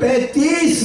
35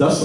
10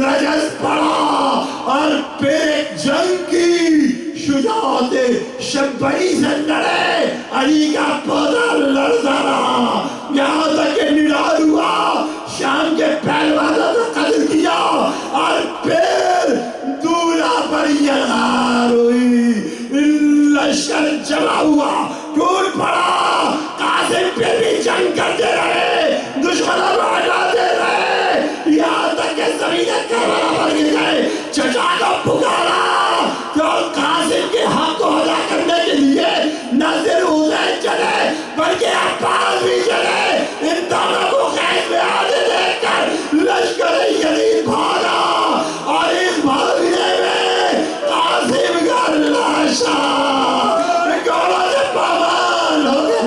رجز پڑا اور پھر ایک جنگ کی شجاعت شبئی سے لڑے. علی کا پودا لڑتا رہا یہاں تک کہ نڈال ہوا. شام کے پہلوانوں کو قتل کیا اور پھر دولہ پر یلغار ہوئی. لشکر جمع ہوا, ٹوٹ پڑا. قاسم پھر بھی جنگ کرتے رہے, دشمنوں کو ہٹاتے رہے, یہاں تک کہ زمین کربلا پر گر گئے. چچا کو پکارا کہ قاسم کے حق کو ادا کرنے کے لیے نہ صرف حسین چلے بلکہ عباس بھی چلے. ان دونوں کو خیز میں آنے دیکھ کر لشکر یزید بھاگا اور اس بھاگنے میں قاسم کا لاشا گوڑوں سے پامال ہو گیا.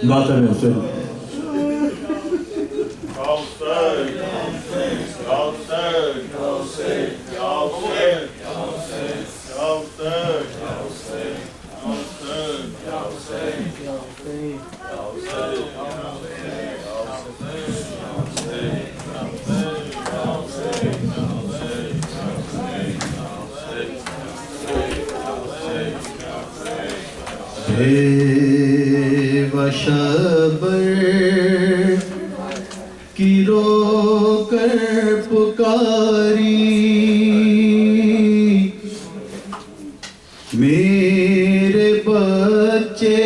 ماتم حسین وشبر کی رو کر پکاری میرے بچے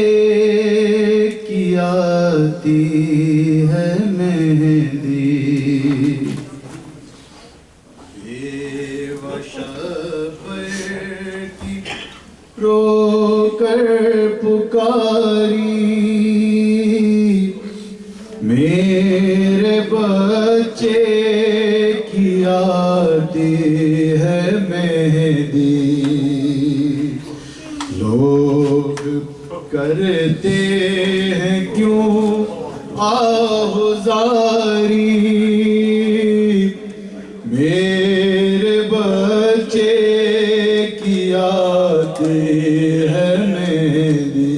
کی آتی ہے مہندی. وشبر کی رو کر پکاری میرے بچے کی آتی ہے مہندی. لوگ کرتے ہیں کیوں آہذاری میرے بچے کی آتی ہے مہندی.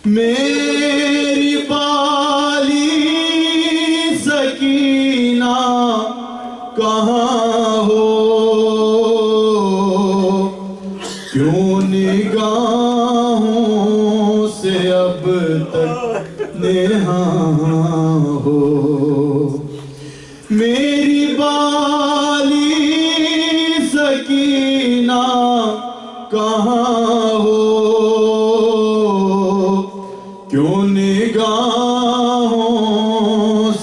میری بالی سکینہ کہاں ہو کیوں نگاہوں سے اب تک نہاں ہو. میری بالی سکینہ کہاں ہو کیوں نگاہوں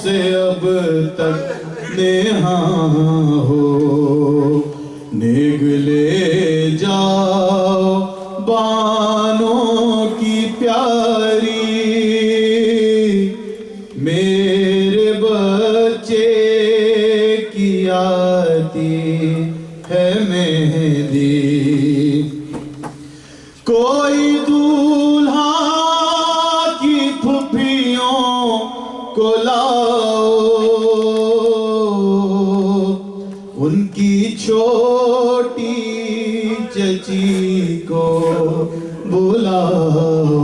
سے اب تک نہاں ہو. نگلے جاؤ بانوں کی پیاری میرے بچے کی آتی ہے مہندی. کوئی دولہا کی پھپھیوں کو لاؤ ان کی چھوٹی چچی کو بلاؤ.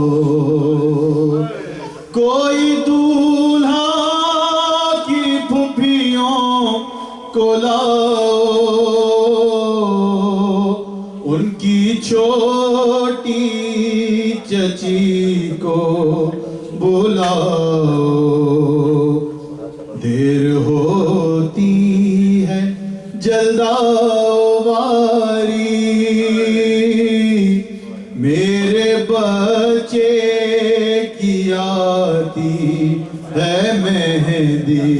کوئی دولہا کی پھپھیوں کو لاؤ ان کی چھوٹی چچی کو بلاؤ. دیر ہوتی ہے جلد آؤ واری میرے بچے کی آتی ہے مہندی.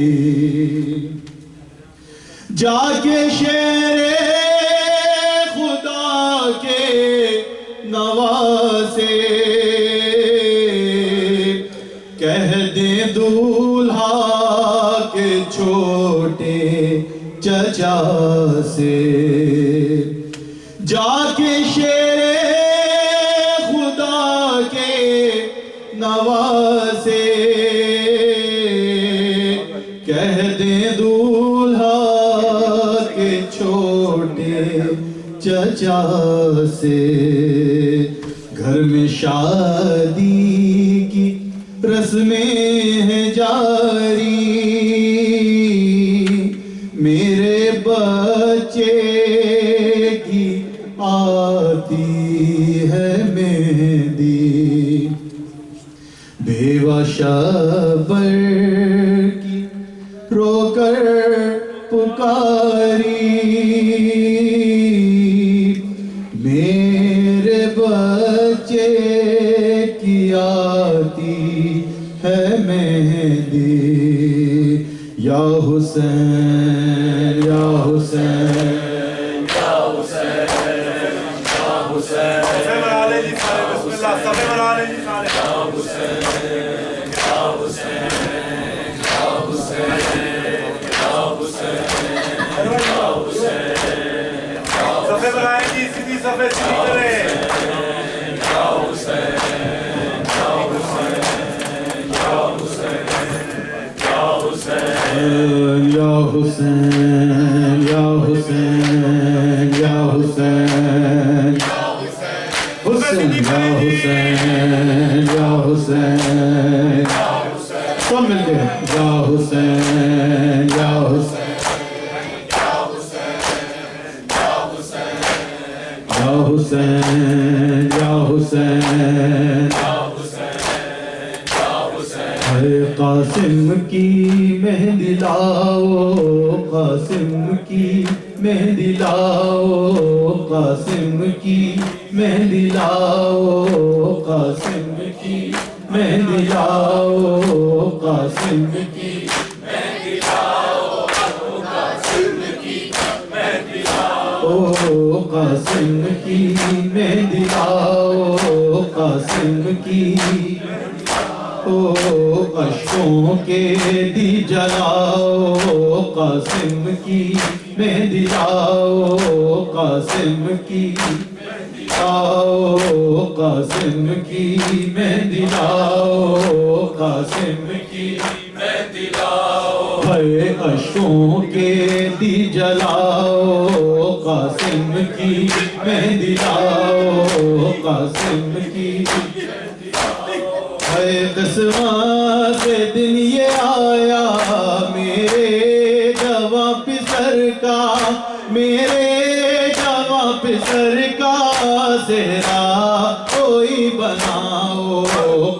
جا کے شیر خدا کے نواسے کہہ دیں دولہا کے چھوٹے چچا سے. جا کے شیر خدا کے نواسے کہہ دیں دولہا کے چھوٹے چچا سے. شادی کی رسمیں ہیں جاری میرے بچے کی آتی ہے مہندی بیوہ شبر کی رو کر پکاری میرے بچے کی آتی ہے مہندی یا حسین یا حسین یا حسین یا حسین یا حسین یا حسین یا حسین حسین یا حسین یا حسین سب مل کے یا حسین یا حسین یا حسین یا حسین اے قاسم کی مہندی لاؤ قاسم کی مہندی لاؤ قاسم کی مہندی لاؤ قاسم کی مہندی لاؤ قاسم کی مہندی لاؤ قاسم کی مہندی لاؤ قاسم کی مہندی لاؤ قاسم کی اشکوں کے دی جلاؤ قاسم کی مہندی لاؤ قاسم کی لاؤ قاسم کی مہندی لاؤ قاسم کی مہندی لاؤ ہے اشکوں کے دی جلاؤ قاسم کی مہندی لاؤ قاسم کی قسمت دن یہ آیا میرے جواں پسر کا میرے جواں پسر کا صحرا کوئی بناؤ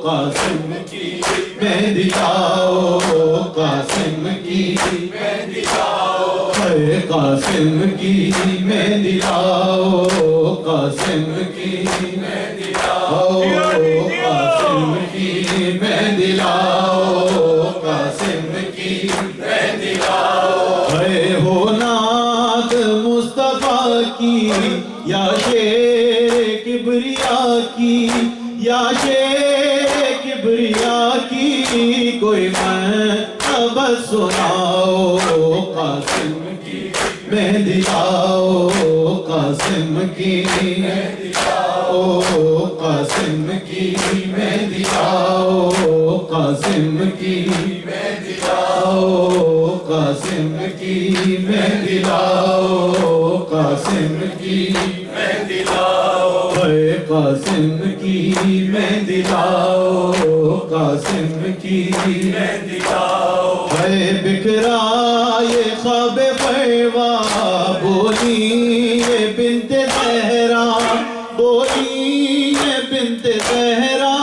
قاسم کی مہندی لاؤ قاسم کی مہندی لاؤ قاسم کی مہندی لاؤ قاسم کی مہندی لاؤ قاسم کی مہندی لاؤ قاسم کی مہندی لاؤ اے ہو نعت مصطفیٰ کی یا شیر کبریا کی یا شیر کبریا کی کوئی منقبت سناؤ قاسم کی مہندی لاؤ قاسم کی مہندی لاؤ قاسم کی مہندی لاؤ قاسم کی مہندی لاؤ قاسم کی مہندی لاؤ قاسم کی مہندی لاؤ اے قاسم کی مہندی لاؤ قاسم کی مہندی لاؤ اے بکھرا یہ خواب پروا بولی یہ بنت زہرا بولی یہ بنت زہرا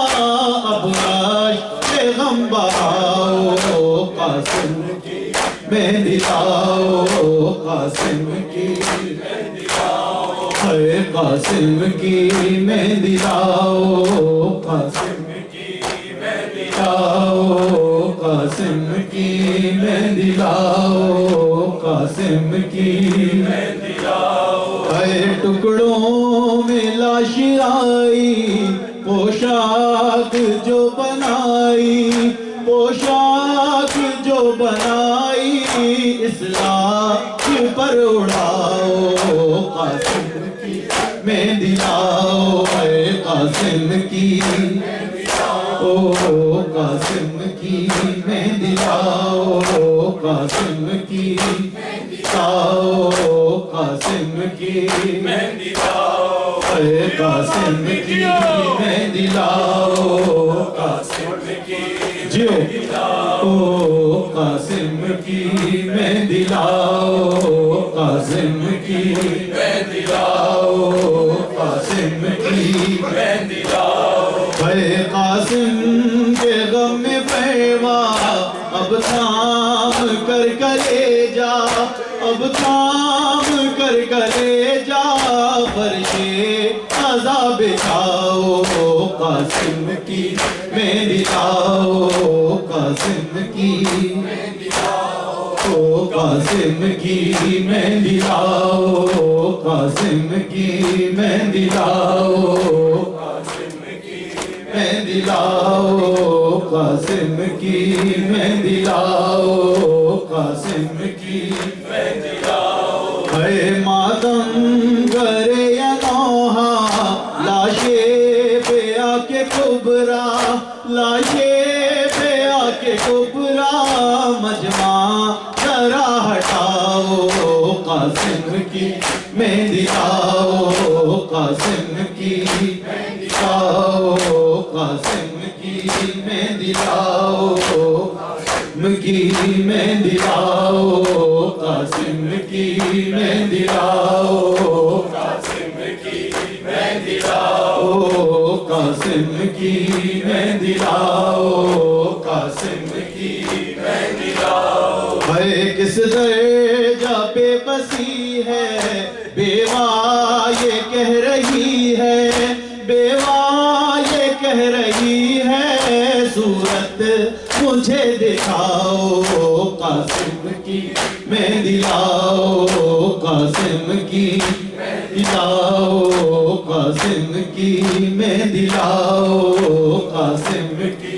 اب عاشق غم بہاؤ قاسم کی مہندی لاؤ قاسم کی مہندی لاؤ اے قاسم کی مہندی لاؤ قاسم کی مہندی لاؤ قاسم کی مہندی لاؤ قاسم کی مہندی لاؤ اے ٹکڑوں میں لاش آئی پوشاک جو بنائی پوشاک جو بنائی اسلام پر اڑاؤ قاسم کی مہندی لاؤ اے قاسم کی او قاسم کی مہندی لاؤ قاسم کی لاؤ قاسم کی مہندی لاؤ اے قاسم کی مہندی لاؤ قاسم کی جیو او قاسم کی مہندی لاؤ قاسم کی مہندی لاؤ قاسم کی مہندی لاؤ اے قاسم کے غم میں پیما اب تھام کر کرے جا اب تھام کر کرے جا فرشے عذاب بچاؤ قاسم کی مہندی لاؤ قاسم کی مہندی لاؤ او قاسم کی مہندی لاؤ قاسم کی مہندی لاؤ قاسم کی مہندی لاؤ قاسم کی مہندی لاؤ قاسم کی مہندی لاؤ اے ماتم گرے یا نوحہ لاشے پہ آ کے کبرا لاشے پہ آ کے کبرا مجمع ذرا ہٹاؤ قاسم کی مہندی لاؤ قاسم کی مہندی لاؤ قاسم کی مہندی لاؤ قاسم کی مہندی لاؤ قاسم کی مہندی لاؤ قاسم کی مہندی لاؤ قاسم کی مہندی لاؤ قاسم کی مہندی لاؤ ہے کس درجہ بے بسی ہے بیوہ یہ کہہ رہی ہے بیوہ یہ کہہ رہی ہے صورت مجھے دکھاؤ قاسم کی مہندی لاؤ قاسم کی مہندی لاؤ قاسم کی مہندی لاؤ قاسم کی